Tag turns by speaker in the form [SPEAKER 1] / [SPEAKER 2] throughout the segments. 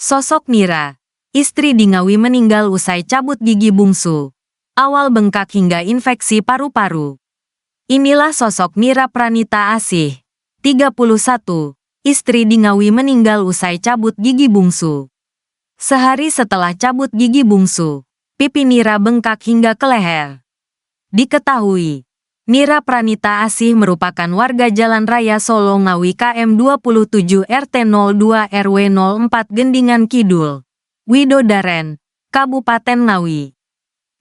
[SPEAKER 1] Sosok Mira, istri di Ngawi meninggal usai cabut gigi bungsu. Awal bengkak hingga infeksi paru-paru. Inilah sosok Mira Pranita Asih, 31, istri di Ngawi meninggal usai cabut gigi bungsu. Sehari setelah cabut gigi bungsu, pipi Mira bengkak hingga ke leher. Diketahui, Mira Pranita Asih merupakan warga Jalan Raya Solo Ngawi KM 27 RT 02 RW 04 Gendingan Kidul, Widodaren, Kabupaten Ngawi.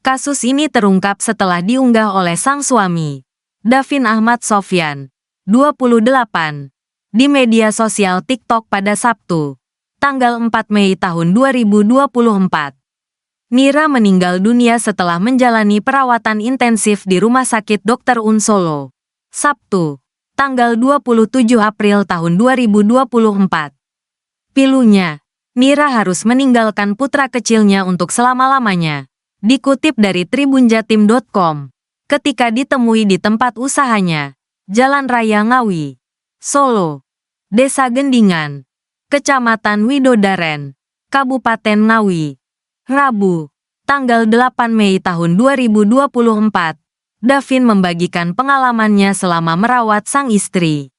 [SPEAKER 1] Kasus ini terungkap setelah diunggah oleh sang suami, Davin Ahmad Sofyan, 28, di media sosial TikTok pada Sabtu, tanggal 4 Mei tahun 2024. Mira meninggal dunia setelah menjalani perawatan intensif di Rumah Sakit Dr. Un Solo, Sabtu, tanggal 27 April tahun 2024. Pilunya, Mira harus meninggalkan putra kecilnya untuk selama-lamanya. Dikutip dari tribunjatim.com, ketika ditemui di tempat usahanya, Jalan Raya Ngawi, Solo, Desa Gendingan, Kecamatan Widodaren, Kabupaten Ngawi, Rabu, tanggal 8 Mei tahun 2024, Davin membagikan pengalamannya selama merawat sang istri.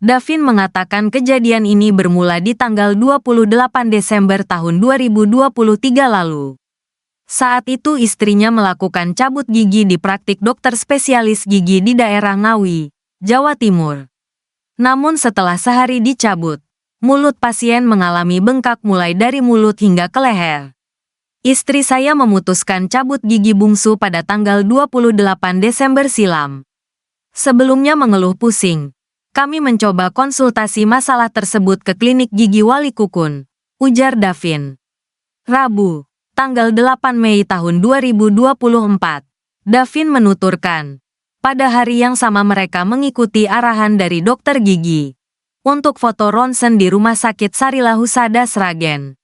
[SPEAKER 1] Davin mengatakan kejadian ini bermula di tanggal 28 Desember tahun 2023 lalu. Saat itu istrinya melakukan cabut gigi di praktik dokter spesialis gigi di daerah Ngawi, Jawa Timur. Namun setelah sehari dicabut, mulut pasien mengalami bengkak mulai dari mulut hingga ke leher. Istri saya memutuskan cabut gigi bungsu pada tanggal 28 Desember silam. Sebelumnya mengeluh pusing. Kami mencoba konsultasi masalah tersebut ke klinik gigi Wali Kukun, ujar Davin. Rabu, tanggal 8 Mei tahun 2024, Davin menuturkan, pada hari yang sama mereka mengikuti arahan dari dokter gigi untuk foto ronsen di Rumah Sakit Sarila Husada Sragen.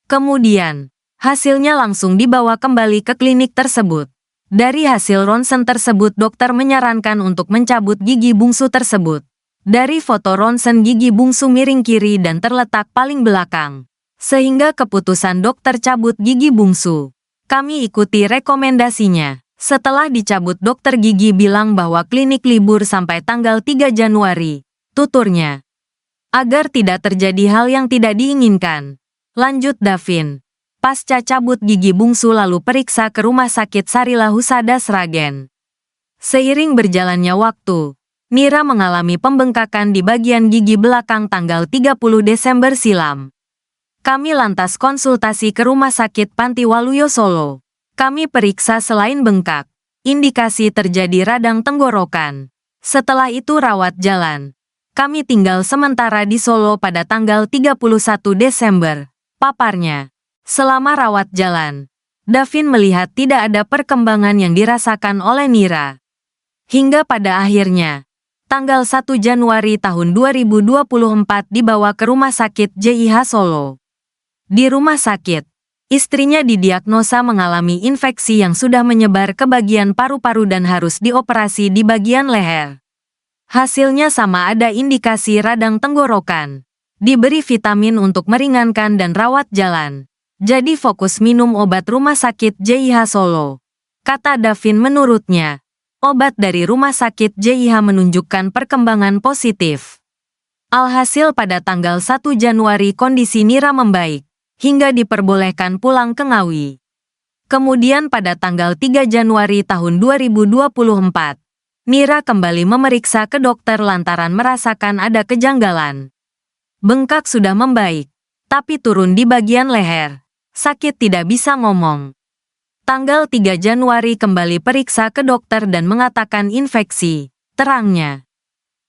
[SPEAKER 1] Kemudian, hasilnya langsung dibawa kembali ke klinik tersebut. Dari hasil ronsen tersebut dokter menyarankan untuk mencabut gigi bungsu tersebut. Dari foto ronsen gigi bungsu miring kiri dan terletak paling belakang. Sehingga keputusan dokter cabut gigi bungsu. Kami ikuti rekomendasinya. Setelah dicabut dokter gigi bilang bahwa klinik libur sampai tanggal 3 Januari. Tuturnya. Agar tidak terjadi hal yang tidak diinginkan. Lanjut Davin. Pasca cabut gigi bungsu lalu periksa ke Rumah Sakit Sarila Husada Sragen. Seiring berjalannya waktu, Mira mengalami pembengkakan di bagian gigi belakang tanggal 30 Desember silam. Kami lantas konsultasi ke Rumah Sakit Panti Waluyo Solo. Kami periksa selain bengkak, indikasi terjadi radang tenggorokan. Setelah itu rawat jalan. Kami tinggal sementara di Solo pada tanggal 31 Desember, paparnya. Selama rawat jalan, Davin melihat tidak ada perkembangan yang dirasakan oleh Mira. Hingga pada akhirnya, tanggal 1 Januari tahun 2024 dibawa ke Rumah Sakit JIH Solo. Di rumah sakit, istrinya didiagnosa mengalami infeksi yang sudah menyebar ke bagian paru-paru dan harus dioperasi di bagian leher. Hasilnya sama ada indikasi radang tenggorokan. Diberi vitamin untuk meringankan dan rawat jalan. Jadi fokus minum obat Rumah Sakit JIH Solo. Kata Davin menurutnya, obat dari Rumah Sakit JIH menunjukkan perkembangan positif. Alhasil pada tanggal 1 Januari kondisi Mira membaik, hingga diperbolehkan pulang ke Ngawi. Kemudian pada tanggal 3 Januari tahun 2024, Mira kembali memeriksa ke dokter lantaran merasakan ada kejanggalan. Bengkak sudah membaik, tapi turun di bagian leher. Sakit tidak bisa ngomong. Tanggal 3 Januari kembali periksa ke dokter dan mengatakan infeksi, terangnya.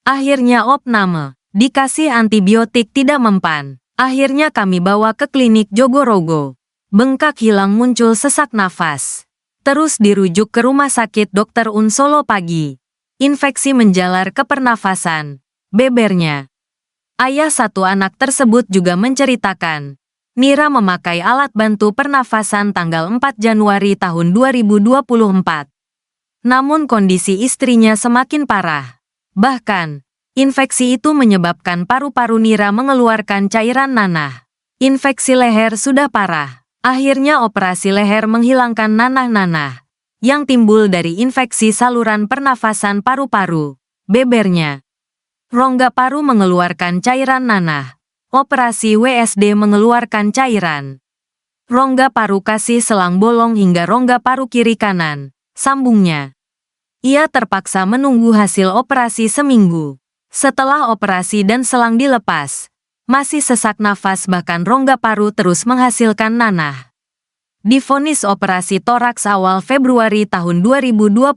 [SPEAKER 1] Akhirnya opname, dikasih antibiotik tidak mempan. Akhirnya kami bawa ke klinik Jogorogo. Bengkak hilang muncul sesak nafas. Terus dirujuk ke Rumah Sakit Dr. Un Solo pagi. Infeksi menjalar ke pernafasan, bebernya. Ayah satu anak tersebut juga menceritakan. Mira memakai alat bantu pernafasan tanggal 4 Januari tahun 2024. Namun kondisi istrinya semakin parah. Bahkan, infeksi itu menyebabkan paru-paru Mira mengeluarkan cairan nanah. Infeksi leher sudah parah. Akhirnya operasi leher menghilangkan nanah-nanah yang timbul dari infeksi saluran pernafasan paru-paru, bebernya. Rongga paru mengeluarkan cairan nanah. Operasi WSD mengeluarkan cairan. Rongga paru kasih selang bolong hingga rongga paru kiri kanan, sambungnya. Ia terpaksa menunggu hasil operasi seminggu. Setelah operasi dan selang dilepas, masih sesak nafas bahkan rongga paru terus menghasilkan nanah. Divonis operasi toraks awal Februari tahun 2024.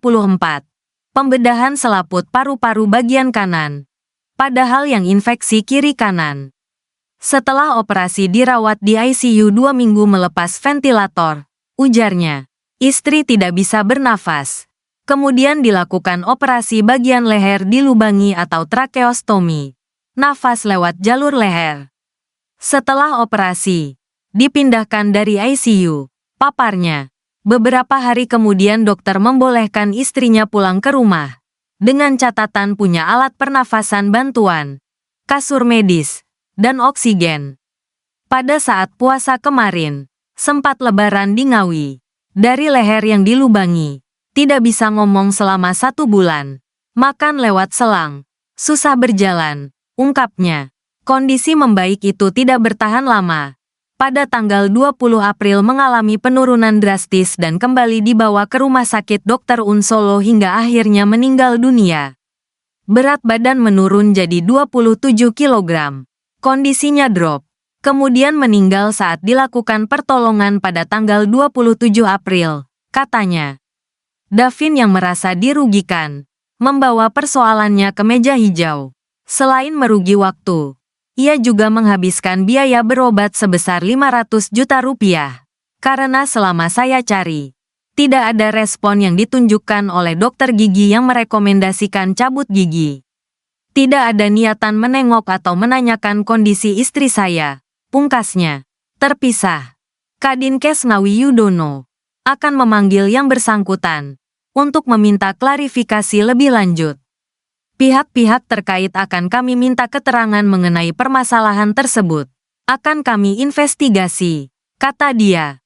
[SPEAKER 1] Pembedahan selaput paru-paru bagian kanan. Padahal yang infeksi kiri kanan. Setelah operasi dirawat di ICU 2 minggu melepas ventilator, ujarnya. Istri tidak bisa bernafas. Kemudian dilakukan operasi bagian leher dilubangi atau trakeostomi. Nafas lewat jalur leher. Setelah operasi, dipindahkan dari ICU, paparnya. Beberapa hari kemudian dokter membolehkan istrinya pulang ke rumah. Dengan catatan punya alat pernafasan bantuan, kasur medis, dan oksigen. Pada saat puasa kemarin, sempat lebaran di Ngawi. Dari leher yang dilubangi, tidak bisa ngomong selama 1 bulan. Makan lewat selang, susah berjalan. Ungkapnya, kondisi membaik itu tidak bertahan lama. Pada tanggal 20 April mengalami penurunan drastis dan kembali dibawa ke rumah sakit Dr. Un Solo hingga akhirnya meninggal dunia. Berat badan menurun jadi 27 kg. Kondisinya drop. Kemudian meninggal saat dilakukan pertolongan pada tanggal 27 April, katanya. Davin yang merasa dirugikan, membawa persoalannya ke meja hijau. Selain merugi waktu, ia juga menghabiskan biaya berobat sebesar 500 juta rupiah. Karena selama saya cari, tidak ada respon yang ditunjukkan oleh dokter gigi yang merekomendasikan cabut gigi. Tidak ada niatan menengok atau menanyakan kondisi istri saya, pungkasnya. Terpisah. Kadinkes Ngawi Yudono akan memanggil yang bersangkutan untuk meminta klarifikasi lebih lanjut. Pihak-pihak terkait akan kami minta keterangan mengenai permasalahan tersebut. Akan kami investigasi, kata dia.